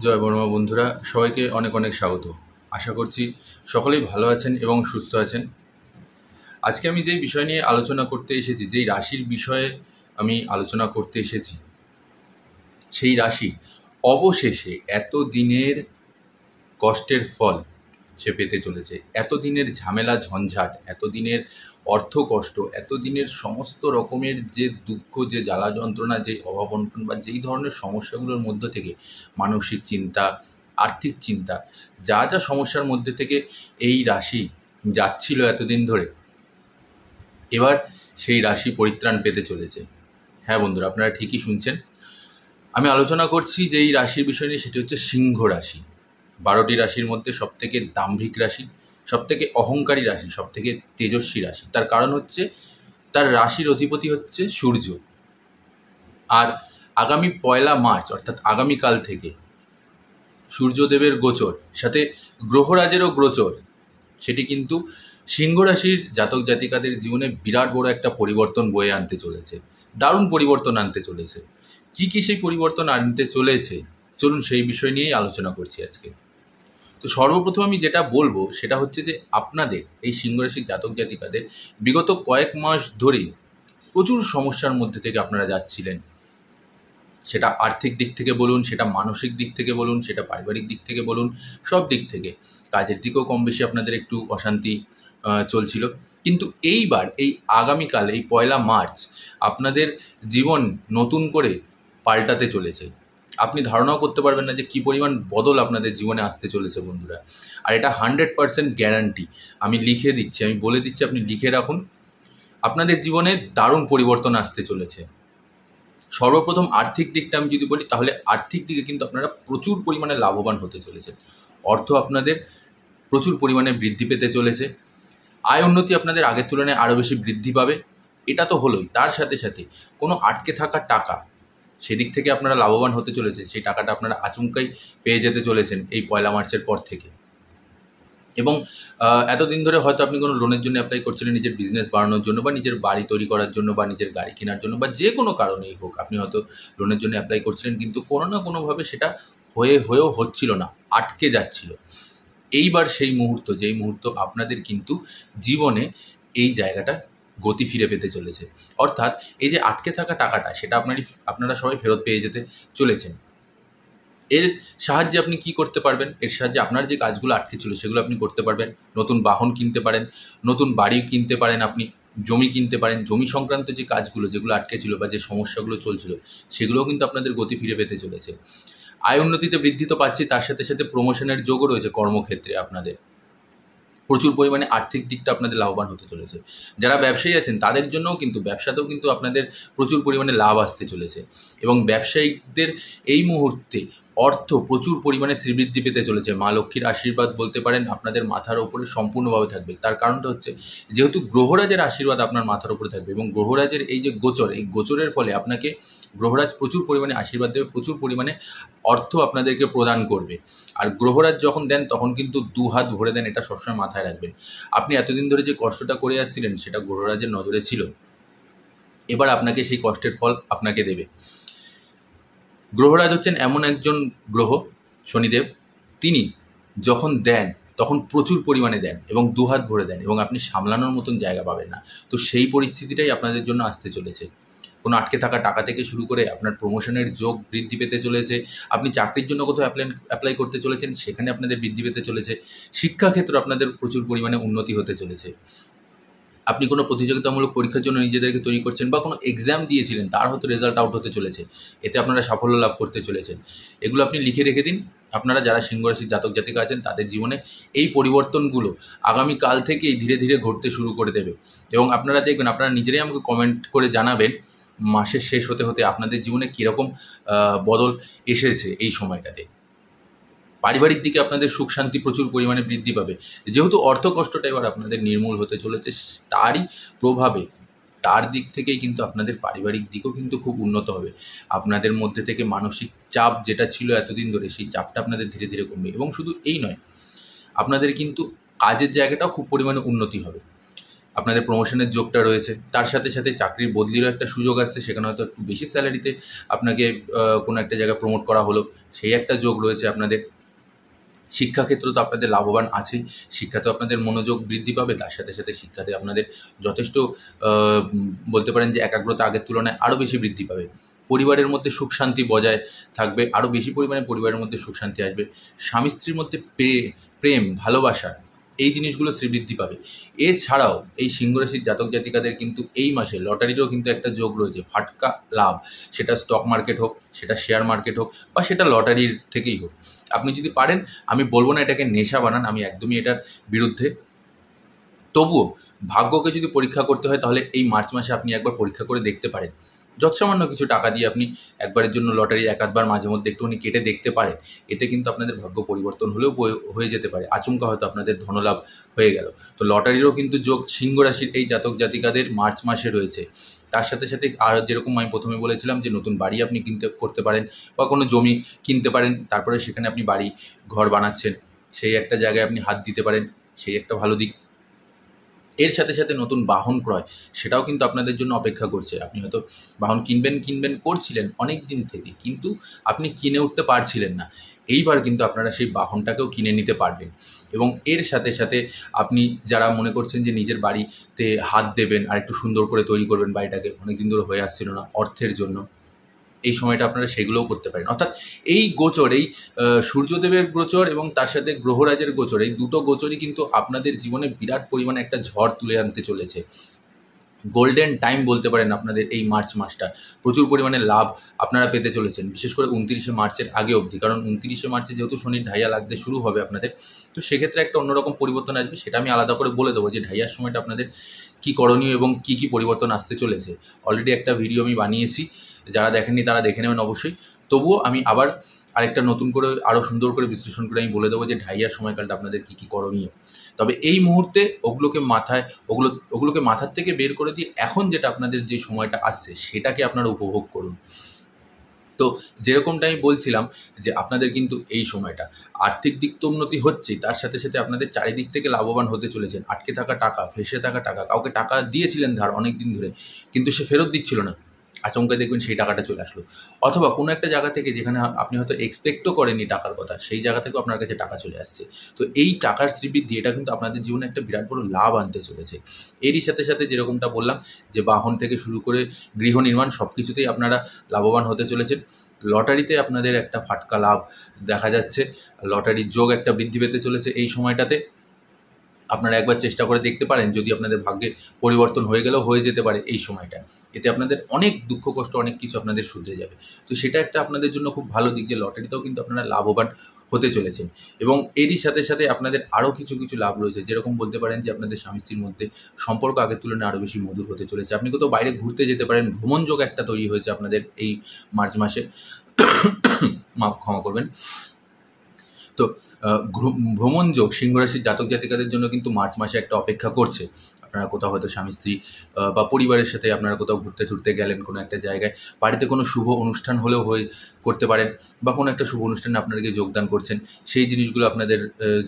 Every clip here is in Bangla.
জয় বর্মা বন্ধুরা, সবাইকে অনেক অনেক স্বাগত। আশা করছি সকলেই ভালো আছেন এবং সুস্থ আছেন। আজকে আমি যেই বিষয় নিয়ে আলোচনা করতে এসেছি, যেই রাশির বিষয়ে আমি আলোচনা করতে এসেছি, সেই রাশি অবশেষে এত দিনের কষ্টের ফল সে পেতে চলেছে। এতদিনের ঝামেলা ঝঞ্ঝাট, এতদিনের অর্থ কষ্ট, এতদিনের সমস্ত রকমের যে দুঃখ, যে জ্বালা যন্ত্রণা, যে অভাব অনটন বা যেই ধরনের সমস্যাগুলোর মধ্য থেকে মানসিক চিন্তা, আর্থিক চিন্তা, যা যা সমস্যার মধ্যে থেকে এই রাশি যাচ্ছিল এতদিন ধরে, এবার সেই রাশি পরিত্রাণ পেতে চলেছে। হ্যাঁ বন্ধুরা, আপনারা ঠিকই শুনছেন। আমি আলোচনা করছি যেই রাশির বিষয় নিয়ে, সেটি হচ্ছে সিংহ রাশি। 12টি রাশির মধ্যে সবথেকে দাম্ভিক রাশি, সবথেকে অহংকারী রাশি, সবথেকে তেজস্বী রাশি। তার কারণ হচ্ছে তার রাশির অধিপতি হচ্ছে সূর্য। আর আগামী 1 মার্চ অর্থাৎ আগামীকাল থেকে সূর্যদেবের গোচর, সাথে গ্রহরাজেরও গোচর, সেটি কিন্তু সিংহ রাশির জাতক জাতিকাদের জীবনে বিরাট বড় একটা পরিবর্তন বয়ে আনতে চলেছে, দারুণ পরিবর্তন আনতে চলেছে। কি কি সেই পরিবর্তন আনতে চলেছে, চলুন সেই বিষয় নিয়েই আলোচনা করছি আজকে। তো সর্বপ্রথম আমি যেটা বলবো সেটা হচ্ছে যে আপনাদের এই সিংহ রাশির জাতক জাতিকাদের বিগত কয়েক মাস ধরেই প্রচুর সমস্যার মধ্যে থেকে আপনারা যাচ্ছিলেন। সেটা আর্থিক দিক থেকে বলুন, সেটা মানসিক দিক থেকে বলুন, সেটা পারিবারিক দিক থেকে বলুন, সব দিক থেকে। কাজের দিকেও কম বেশি আপনাদের একটু অশান্তি চলছিল। কিন্তু এইবার এই আগামীকাল এই 1 মার্চ আপনাদের জীবন নতুন করে পাল্টাতে চলেছে। আপনি ধারণাও করতে পারবেন না যে কী পরিমাণ বদল আপনাদের জীবনে আসতে চলেছে বন্ধুরা। আর এটা 100% গ্যারান্টি। আমি লিখে দিচ্ছি, আমি বলে দিচ্ছি, আপনি লিখে রাখুন। আপনাদের জীবনে দারুণ পরিবর্তন আসতে চলেছে। সর্বপ্রথম আর্থিক দিকটা আমি যদি বলি, তাহলে আর্থিক দিকে কিন্তু আপনারা প্রচুর পরিমাণে লাভবান হতে চলেছেন। অর্থ আপনাদের প্রচুর পরিমাণে বৃদ্ধি পেতে চলেছে। আয় উন্নতি আপনাদের আগের তুলনায় আরও বেশি বৃদ্ধি পাবে। এটা তো হলোই, তার সাথে সাথে কোনো আটকে থাকা টাকা, সেদিক থেকে আপনারা লাভবান হতে চলেছে। সেই টাকাটা আপনারা আচমকাই পেয়ে যেতে চলেছেন এই 1 মার্চের পর থেকে। এবং এতদিন ধরে হয়তো আপনি কোনো লোনের জন্য অ্যাপ্লাই করছিলেন, নিজের বিজনেস বাড়ানোর জন্য বা নিজের বাড়ি তৈরি করার জন্য বা নিজের গাড়ি কেনার জন্য বা যে কোনো কারণেই হোক, আপনি হয়তো লোনের জন্য অ্যাপ্লাই করছিলেন, কিন্তু কোনো না কোনোভাবে সেটা হয়েও হচ্ছিল না, আটকে যাচ্ছিল। এইবার সেই মুহূর্ত, যেই মুহূর্ত আপনাদের কিন্তু জীবনে এই জায়গাটা গতি ফিরে পেতে চলেছে। অর্থাৎ এই যে আটকে থাকা টাকাটা, সেটা আপনারা সবাই ফেরত পেয়ে যেতে চলেছেন। এর সাহায্যে আপনি কি করতে পারবেন? এর সাহায্যে আপনার যে কাজগুলো আটকে ছিল সেগুলো আপনি করতে পারবেন। নতুন বাহন কিনতে পারেন, নতুন বাড়ি কিনতে পারেন, আপনি জমি কিনতে পারেন। জমি সংক্রান্ত যে কাজগুলো, যেগুলো আটকে ছিল বা যে সমস্যাগুলো চলছিল, সেগুলোও কিন্তু আপনাদের গতি ফিরে পেতে চলেছে। আয় উন্নতিতে বৃদ্ধি তো পাচ্ছি, তার সাথে সাথে প্রমোশনের যোগও রয়েছে কর্মক্ষেত্রে আপনাদের। প্রচুর পরিমাণে আর্থিক দিকটা আপনাদের লাভবান হতে চলেছে। যারা ব্যবসায়ী আছেন তাদের জন্যও কিন্তু ব্যবসাতেও কিন্তু আপনাদের প্রচুর পরিমাণে লাভ আসতে চলেছে। এবং ব্যবসায়িকদের এই মুহূর্তে অর্থ প্রচুর পরিমাণে শ্রীবৃদ্ধি পেতে চলেছে। মা লক্ষ্মীর আশীর্বাদ বলতে পারেন আপনাদের মাথার ওপরে সম্পূর্ণভাবে থাকবে। তার কারণটা হচ্ছে, যেহেতু গ্রহরাজের আশীর্বাদ আপনার মাথার উপরে থাকবে এবং গ্রহরাজের এই যে গোচর, এই গোচরের ফলে আপনাকে গ্রহরাজ প্রচুর পরিমাণে আশীর্বাদ দেবে, প্রচুর পরিমাণে অর্থ আপনাদেরকে প্রদান করবে। আর গ্রহরাজ যখন দেন তখন কিন্তু 2 হাত ভরে দেন, এটা সবসময় মাথায় রাখবেন। আপনি এতদিন ধরে যে কষ্টটা করে আসছিলেন, সেটা গ্রহরাজের নজরে ছিল। এবার আপনাকে সেই কষ্টের ফল আপনাকে দেবে। গ্রহরাজ হচ্ছেন এমন একজন গ্রহ, শনিদেব, তিনি যখন দেন তখন প্রচুর পরিমাণে দেন এবং 2 হাত ভরে দেন, এবং আপনি সামলানোর মতন জায়গা পাবেন না। তো সেই পরিস্থিতিটাই আপনাদের জন্য আসতে চলেছে। কোনো আটকে থাকা টাকা থেকে শুরু করে আপনার প্রমোশনের যোগ বৃদ্ধি পেতে চলেছে। আপনি চাকরির জন্য কোথাও অ্যাপ্লাই করতে চলেছেন, সেখানে আপনাদের বৃদ্ধি পেতে চলেছে। শিক্ষাক্ষেত্র আপনাদের প্রচুর পরিমাণে উন্নতি হতে চলেছে। আপনি কোনো প্রতিযোগিতামূলক পরীক্ষার জন্য নিজেদেরকে তৈরি করছেন বা কোনো এক্সাম দিয়েছিলেন, তার হয়তো রেজাল্ট আউট হতে চলেছে, এতে আপনারা সাফল্য লাভ করতে চলেছেন। এগুলো আপনি লিখে রেখে দিন। আপনারা যারা সিংহ রাশির জাতক জাতিকা আছেন, তাদের জীবনে এই পরিবর্তনগুলো আগামীকাল থেকেই ধীরে ধীরে ঘটতে শুরু করে দেবে। এবং আপনারা দেখবেন, আপনারা নিজেরাই আমাকে কমেন্ট করে জানাবেন মাসের শেষ হতে হতে আপনাদের জীবনে কীরকম বদল এসেছে এই সময়টাতে। পারিবারিক দিকে আপনাদের সুখ শান্তি প্রচুর পরিমাণে বৃদ্ধি পাবে। যেহেতু অর্থ কষ্টটা এবার আপনাদের নির্মূল হতে চলেছে, তারই প্রভাবে, তার দিক থেকেই কিন্তু আপনাদের পারিবারিক দিকও কিন্তু খুব উন্নত হবে। আপনাদের মধ্যে থেকে মানসিক চাপ যেটা ছিল এতদিন ধরে, সেই চাপটা আপনাদের ধীরে ধীরে কমবে। এবং শুধু এই নয়, আপনাদের কিন্তু কাজের জায়গাটাও খুব পরিমাণে উন্নতি হবে। আপনাদের প্রমোশনের যোগটা রয়েছে, তার সাথে সাথে চাকরির বদলিরও একটা সুযোগ আসছে, সেখানে হয়তো একটু বেশি স্যালারিতে আপনাকে কোনো একটা জায়গায় প্রমোট করা হলো, সেই একটা যোগ রয়েছে আপনাদের। শিক্ষাক্ষেত্র তো আপনাদের লাভবান আছেই, শিক্ষাতেও আপনাদের মনোযোগ বৃদ্ধি পাবে, তার সাথে সাথে শিক্ষাতে আপনাদের যথেষ্ট বলতে পারেন যে একাগ্রতা আগের তুলনায় আরও বেশি বৃদ্ধি পাবে। পরিবারের মধ্যে সুখ শান্তি বজায় থাকবে, আরও বেশি পরিমাণে পরিবারের মধ্যে সুখ শান্তি আসবে। স্বামী স্ত্রীর মধ্যে প্রেম ভালোবাসা এই জিনিসগুলো শ্রীবৃদ্ধি পাবে। এছাড়াও এই সিংহ রাশির জাতক জাতিকাদের কিন্তু এই মাসে লটারিরও কিন্তু একটা যোগ রয়েছে, ফাটকা লাভ, সেটা স্টক মার্কেট হোক, সেটা শেয়ার মার্কেট হোক, বা সেটা লটারির থেকেই হোক। আপনি যদি পারেন, আমি বলবো না এটাকে নেশা বানান, আমি একদমই এটার বিরুদ্ধে, তবুও ভাগ্যকে যদি পরীক্ষা করতে হয় তাহলে এই মার্চ মাসে আপনি একবার পরীক্ষা করে দেখতে পারেন। যৎসামান্য কিছু টাকা দিয়ে আপনি একবারের জন্য লটারি এক আধবার মাঝে মধ্যে একটুখানি কেটে দেখতে পারেন। এতে কিন্তু আপনাদের ভাগ্য পরিবর্তন হলেও হয়ে যেতে পারে, আচমকা হয়তো আপনাদের ধনলাভ হয়ে গেল। তো লটারিরও কিন্তু যোগ সিংহ রাশির এই জাতক জাতিকাদের মার্চ মাসে রয়েছে। তার সাথে সাথে আর যেরকম আমি প্রথমে বলেছিলাম যে নতুন বাড়ি আপনি করতে পারেন, বা কোনো জমি কিনতে পারেন, তারপরে সেখানে আপনি বাড়ি ঘর বানাচ্ছেন, সেই একটা জায়গায় আপনি হাত দিতে পারেন, সেই একটা ভালো দিক। এর সাথে সাথে নতুন বাহন ক্রয়, সেটাও কিন্তু আপনাদের জন্য অপেক্ষা করছে। আপনি হয়তো বাহন কিনবেন করছিলেন অনেক দিন থেকে, কিন্তু আপনি কিনে উঠতে পারছিলেন না। এইবার কিন্তু আপনারা সেই বাহনটাকেও কিনে নিতে পারবেন। এবং এর সাথে সাথে আপনি যারা মনে করছেন যে নিজের বাড়িতে হাত দেবেন আর একটু সুন্দর করে তৈরি করবেন বাড়িটাকে, অনেকদিন ধরে হয়ে আসছিল না অর্থের জন্য, এই সময়টা আপনারা সেগুলোও করতে পারেন। অর্থাৎ এই গোচর, এই সূর্যদেবের গোচর এবং তার সাথে গ্রহরাজের গোচর, এই দুটো গোচরই কিন্তু আপনাদের জীবনে বিরাট পরিমাণে একটা ঝড় তুলে আনতে চলেছে। গোল্ডেন টাইম বলতে পারেন আপনাদের এই মার্চ মাসটা। প্রচুর পরিমাণে লাভ আপনারা পেতে চলেছেন, বিশেষ করে 29শে মার্চের আগে অবধি। কারণ 29শে মার্চে যেহেতু শনির ঢাইয়া লাগতে শুরু হবে আপনাদের, তো সেক্ষেত্রে একটা অন্যরকম পরিবর্তন আসবে। সেটা আমি আলাদা করে বলে দেবো যে ঢাইয়ার সময়টা আপনাদের কী করণীয় এবং কী কী পরিবর্তন আসতে চলেছে। অলরেডি একটা ভিডিও আমি বানিয়েছি, যারা দেখেননি তারা দেখে নেবেন অবশ্যই। তবুও আমি আবার আরেকটা নতুন করে আরও সুন্দর করে বিশ্লেষণ করে আমি বলে দেবো যে ঢাইয়ার সময়কালটা আপনাদের কী কী করণীয়। তবে এই মুহূর্তে ওগুলোকে মাথার থেকে বের করে দিয়ে এখন যেটা আপনাদের যে সময়টা আসছে সেটাকে আপনারা উপভোগ করুন। তো যেরকমটা আমি বলছিলাম যে আপনাদের কিন্তু এই সময়টা আর্থিক দিক তো উন্নতি হচ্ছেই, তার সাথে সাথে আপনাদের চারিদিক থেকে লাভবান হতে চলেছেন। আটকে থাকা টাকা, ফেঁসে থাকা টাকা, কাউকে টাকা দিয়েছিলেন ধার অনেক দিন ধরে, কিন্তু সে ফেরত দিচ্ছিল না, আচমকা দেখবেন সেই টাকাটা চলে আসলো। অথবা কোনো একটা জায়গা থেকে যেখানে আপনি হয়তো এক্সপেক্টও করেননি টাকার কথা, সেই জায়গা থেকেও আপনার কাছে টাকা চলে আসছে। তো এই টাকার শ্রীবৃদ্ধি, এটা কিন্তু আপনাদের জীবনে একটা বিরাট বড় লাভ আনতে চলেছে। এরই সাথে সাথে যেরকমটা বললাম যে বাহন থেকে শুরু করে গৃহ নির্মাণ সব কিছুতেই আপনারা লাভবান হতে চলেছেন। লটারিতে আপনাদের একটা ফাটকা লাভ দেখা যাচ্ছে, লটারির যোগ একটা বৃদ্ধি পেতে চলেছে এই সময়টাতে। আপনারা একবার চেষ্টা করে দেখতে পারেন, যদি আপনাদের ভাগ্যে পরিবর্তন হয়ে গেলেও হয়ে যেতে পারে এই সময়টা। এতে আপনাদের অনেক দুঃখ কষ্ট অনেক কিছু আপনাদের শুধরে যাবে। তো সেটা একটা আপনাদের জন্য খুব ভালো দিক যে লটারিতেও কিন্তু আপনারা লাভবান হতে চলেছেন। এবং এরই সাথে সাথে আপনাদের আরও কিছু কিছু লাভ রয়েছে, যেরকম বলতে পারেন যে আপনাদের স্বামী স্ত্রীর মধ্যে সম্পর্ক আগের তুলনায় আরও বেশি মধুর হতে চলেছে। আপনি কোথাও বাইরে ঘুরতে যেতে পারেন, ভ্রমণ যোগ একটা তৈরি হয়েছে আপনাদের এই মার্চ মাসে। ক্ষমা করবেন। তো ভ্রমণ যোগ সিংহ রাশির জাতক জাতিকাদের জন্য কিন্তু মার্চ মাসে একটা অপেক্ষা করছে। আপনারা কোথাও হয়তো স্বামী স্ত্রী বা পরিবারের সাথে আপনারা কোথাও ঘুরতে টুরতে গেলেন কোনো একটা জায়গায়, বাড়িতে কোনো শুভ অনুষ্ঠান হলেও করতে পারেন, বা কোনো একটা শুভ অনুষ্ঠানে আপনারা গিয়ে যোগদান করছেন, সেই জিনিসগুলো আপনাদের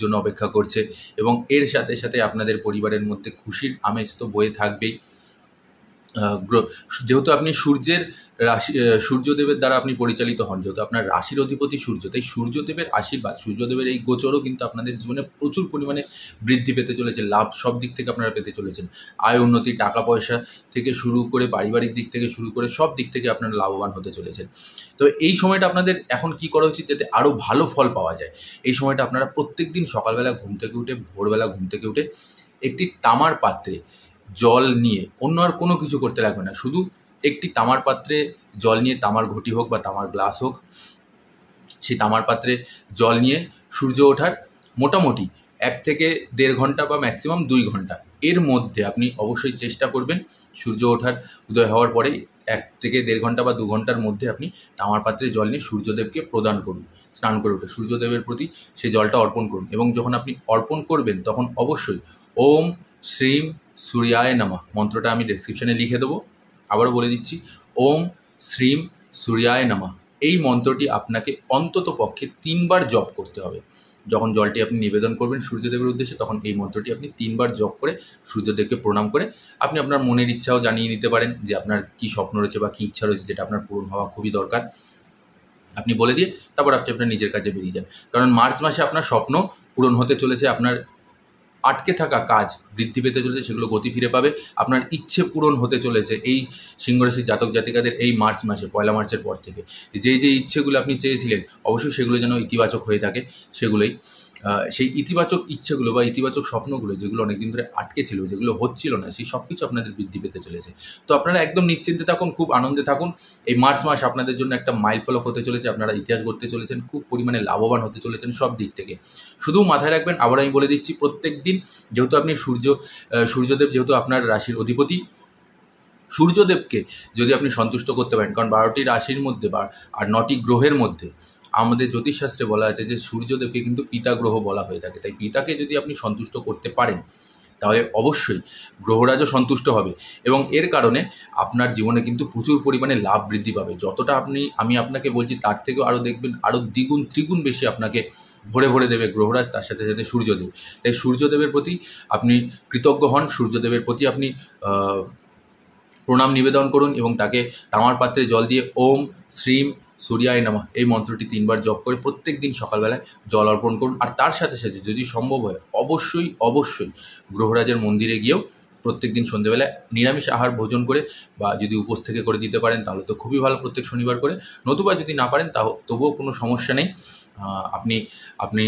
জন্য অপেক্ষা করছে। এবং এর সাথে সাথে আপনাদের পরিবারের মধ্যে খুশির আমেজ তো বয়ে থাকবেই। যেহেতু আপনি সূর্যের রাশি, সূর্যদেবের দ্বারা আপনি পরিচালিত হন, যেহেতু আপনার রাশির অধিপতি সূর্য, তাই সূর্যদেবের আশীর্বাদ, সূর্যদেবের এই গোচরও কিন্তু আপনাদের জীবনে প্রচুর পরিমাণে বৃদ্ধি পেতে চলেছে। লাভ সব দিক থেকে আপনারা পেতে চলেছেন। আয় উন্নতি, টাকা পয়সা থেকে শুরু করে পারিবারিক দিক থেকে শুরু করে সব দিক থেকে আপনারা লাভবান হতে চলেছেন। তো এই সময়টা আপনাদের এখন কি করা উচিত যাতে আরও ভালো ফল পাওয়া যায়? এই সময়টা আপনারা প্রত্যেক দিন সকালবেলা ঘুম থেকে উঠে, ভোরবেলা ঘুম থেকে উঠে একটি তামার পাত্রে জল নিয়ে, অন্য আর কোনো কিছু করতে লাগবে না, শুধু একটি তামার পাত্রে জল নিয়ে, তামার ঘটি হোক বা তামার গ্লাস হোক, সেই তামার পাত্রে জল নিয়ে সূর্য ওঠার মোটামুটি 1 থেকে 1.5 ঘন্টা বা ম্যাক্সিমাম 2 ঘন্টা এর মধ্যে আপনি অবশ্যই চেষ্টা করবেন, সূর্য ওঠার উদয় হওয়ার পরেই 1 থেকে 1.5 ঘন্টা বা 2 ঘন্টার মধ্যে আপনি তামার পাত্রে জল নিয়ে সূর্যদেবকে প্রদান করুন। স্নান করে উঠে সূর্যদেবের প্রতি সেই জলটা অর্পণ করুন। এবং যখন আপনি অর্পণ করবেন তখন অবশ্যই ওম শ্রীম সূর্যায় নমঃ মন্ত্রটা আমি ডেসক্রিপশনে লিখে দেবো, আবারও বলে দিচ্ছি, ওম শ্রীম সূর্যায় নমঃ। এই মন্ত্রটি আপনাকে অন্তত পক্ষে 3 বার জপ করতে হবে। যখন জলটি আপনি নিবেদন করবেন সূর্যদেবের উদ্দেশ্যে, তখন এই মন্ত্রটি আপনি 3 বার জপ করে সূর্যদেবকে প্রণাম করে আপনি আপনার মনের ইচ্ছাও জানিয়ে নিতে পারেন যে আপনার কী স্বপ্ন রয়েছে বা কী ইচ্ছা রয়েছে যেটা আপনার পূরণ হওয়া খুবই দরকার। আপনি বলে দিয়ে তারপর আপনি আপনার নিজের কাজে বেরিয়ে যান। কারণ মার্চ মাসে আপনার স্বপ্ন পূরণ হতে চলেছে, আপনার আটকে থাকা কাজ বৃদ্ধি পেতে চলেছে, সেগুলো গতি ফিরে পাবে, আপনার ইচ্ছে পূরণ হতে চলেছে এই সিংহরাশির জাতক জাতিকাদের এই মার্চ মাসে, 1 মার্চের পর থেকে। যেই ইচ্ছেগুলো আপনি চেয়েছিলেন অবশ্যই সেগুলো যেন ইতিবাচক হয়ে থাকে, সেগুলোই সেই ইতিবাচক ইচ্ছেগুলো বা ইতিবাচক স্বপ্নগুলো যেগুলো অনেকদিন ধরে আটকে ছিল, যেগুলো হচ্ছিল না, সেই সব কিছু আপনাদের বৃদ্ধি পেতে চলেছে। তো আপনারা একদম নিশ্চিন্তে থাকুন, খুব আনন্দে থাকুন। এই মার্চ মাস আপনাদের জন্য একটা মাইলফলক হতে চলেছে, আপনারা ইতিহাস গড়তে চলেছেন, খুব পরিমাণে লাভবান হতে চলেছেন সব দিক থেকে। শুধু মাথায় রাখবেন, আবার আমি বলে দিচ্ছি, প্রত্যেক দিন যেহেতু আপনি সূর্যদেব যেহেতু আপনার রাশির অধিপতি, সূর্যদেবকে যদি আপনি সন্তুষ্ট করতে পারেন, কারণ 12টি রাশির মধ্যে আর 9টি গ্রহের মধ্যে আমাদের জ্যোতিষশাস্ত্রে বলা আছে যে সূর্যদেবকে কিন্তু পিতা গ্রহ বলা হয়ে থাকে। তাই পিতাকে যদি আপনি সন্তুষ্ট করতে পারেন তাহলে অবশ্যই গ্রহরাজও সন্তুষ্ট হবে এবং এর কারণে আপনার জীবনে কিন্তু প্রচুর পরিমাণে লাভ বৃদ্ধি পাবে। যতটা আমি আপনাকে বলছি তার থেকেও আরও দেখবেন আরও দ্বিগুণ ত্রিগুণ বেশি আপনাকে ভরে ভরে দেবে গ্রহরাজ, তার সাথে সাথে সূর্যদেব। তাই সূর্যদেবের প্রতি আপনি কৃতজ্ঞ হন, সূর্যদেবের প্রতি আপনি প্রণাম নিবেদন করুন এবং তাকে তামার পাত্রে জল দিয়ে ওম শ্রীম সূর্যায় নমঃ এই মন্ত্রটি 3 বার জপ করে প্রত্যেক দিন সকালবেলায় জল অর্পণ করুন। আর তার সাথে সাথে যদি সম্ভব হয় অবশ্যই গ্রহরাজের মন্দিরে গিয়েও প্রত্যেক দিন সন্ধ্যেবেলায় নিরামিষ আহার ভোজন করে বা যদি উপোস থেকে করে দিতে পারেন তাহলে তো খুবই ভালো, প্রত্যেক শনিবার করে। নতুবা যদি না পারেন তবুও কোনো সমস্যা নেই, আপনি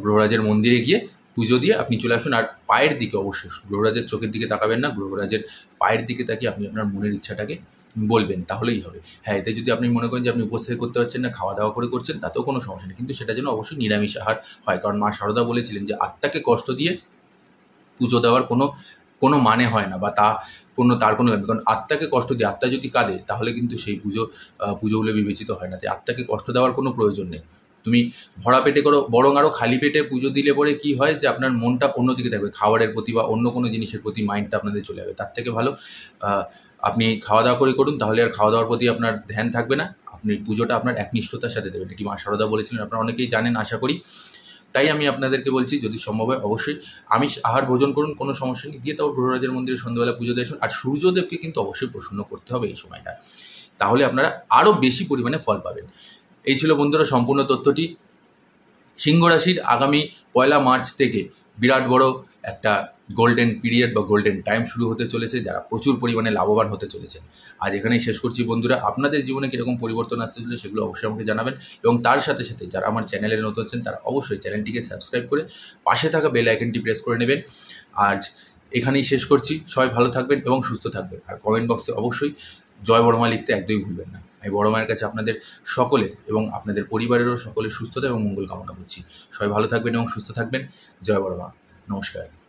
গ্রহরাজের মন্দিরে গিয়ে পুজো দিয়ে আপনি চলে আসুন। আর পায়ের দিকে অবশ্যই গ্রহরাজের চোখের দিকে তাকাবেন না, গ্রহরাজের পায়ের দিকে তাকিয়ে আপনি আপনার মনের ইচ্ছাটাকে বলবেন, তাহলেই হবে। হ্যাঁ, এতে যদি আপনি মনে করেন যে আপনি উপোস থেকে করতে পারছেন না, খাওয়া দাওয়া করে করছেন, তাতেও কোনো সমস্যা নেই, কিন্তু সেটা যেন অবশ্যই নিরামিষ আহার হয়। কারণ মা শারদা বলেছিলেন যে আত্মাকে কষ্ট দিয়ে পুজো দেওয়ার কোনো মানে হয় না বা তার কোনো লাগবে। কারণ আত্মাকে কষ্ট দিয়ে আত্মা যদি কাঁদে তাহলে কিন্তু সেই পুজো বলে বিবেচিত হয় না। তাই আত্মাকে কষ্ট দেওয়ার কোনো প্রয়োজন নেই। তুমি ভরা পেটে করো, বরং আরও খালি পেটে পুজো দিলে পরে কী হয় যে আপনার মনটা অন্যদিকে থাকবে, খাবারের প্রতি বা অন্য কোনো জিনিসের প্রতি মাইন্ডটা আপনাদের চলে যাবে। তার থেকে ভালো আপনি খাওয়া দাওয়া করে করুন, তাহলে আর খাওয়া দাওয়ার প্রতি আপনার ধ্যান থাকবে না, আপনি পুজোটা আপনার একনিষ্ঠতার সাথে দেবেন। এটি মা শারদা বলেছিলেন, আপনারা অনেকেই জানেন আশা করি। তাই আমি আপনাদেরকে বলছি যদি সম্ভব হয় অবশ্যই আমিষ আহার ভোজন করুন, কোনো সমস্যা নেই, দিয়ে তারপর গ্রহরাজের মন্দিরে সন্ধ্যাবেলা পুজো দিয়ে আসুন। আর সূর্যদেবকে কিন্তু অবশ্যই প্রসন্ন করতে হবে এই সময়টা, তাহলে আপনারা আরও বেশি পরিমাণে ফল পাবেন। এই ছিল বন্ধুরা সম্পূর্ণ তথ্যটি। সিংহ রাশির আগামী 1 মার্চ থেকে বিরাট বড় একটা গোল্ডেন পিরিয়ড বা গোল্ডেন টাইম শুরু হতে চলেছে, যারা প্রচুর পরিমাণে লাভবান হতে চলেছে। আজ এখানেই শেষ করছি বন্ধুরা। আপনাদের জীবনে কীরকম পরিবর্তন আসতে চলেছে সেগুলো অবশ্যই আমাকে জানাবেন এবং তার সাথে সাথে যারা আমার চ্যানেলে নতুন আছেন তারা অবশ্যই চ্যানেলটিকে সাবস্ক্রাইব করে পাশে থাকা বেল আইকনটি প্রেস করে নেবেন। আজ এখানেই শেষ করছি, সবাই ভালো থাকবেন এবং সুস্থ থাকবেন। আর কমেন্ট বক্সে অবশ্যই জয় বড়মা লিখতে একদমই ভুলবেন না। আমি বড় মায়ের কাছে আপনাদের সকলের এবং আপনাদের পরিবারেরও সকলের সুস্থতা এবং মঙ্গল কামনা করছি। সবাই ভালো থাকবেন এবং সুস্থ থাকবেন। জয় বড় মা। নমস্কার।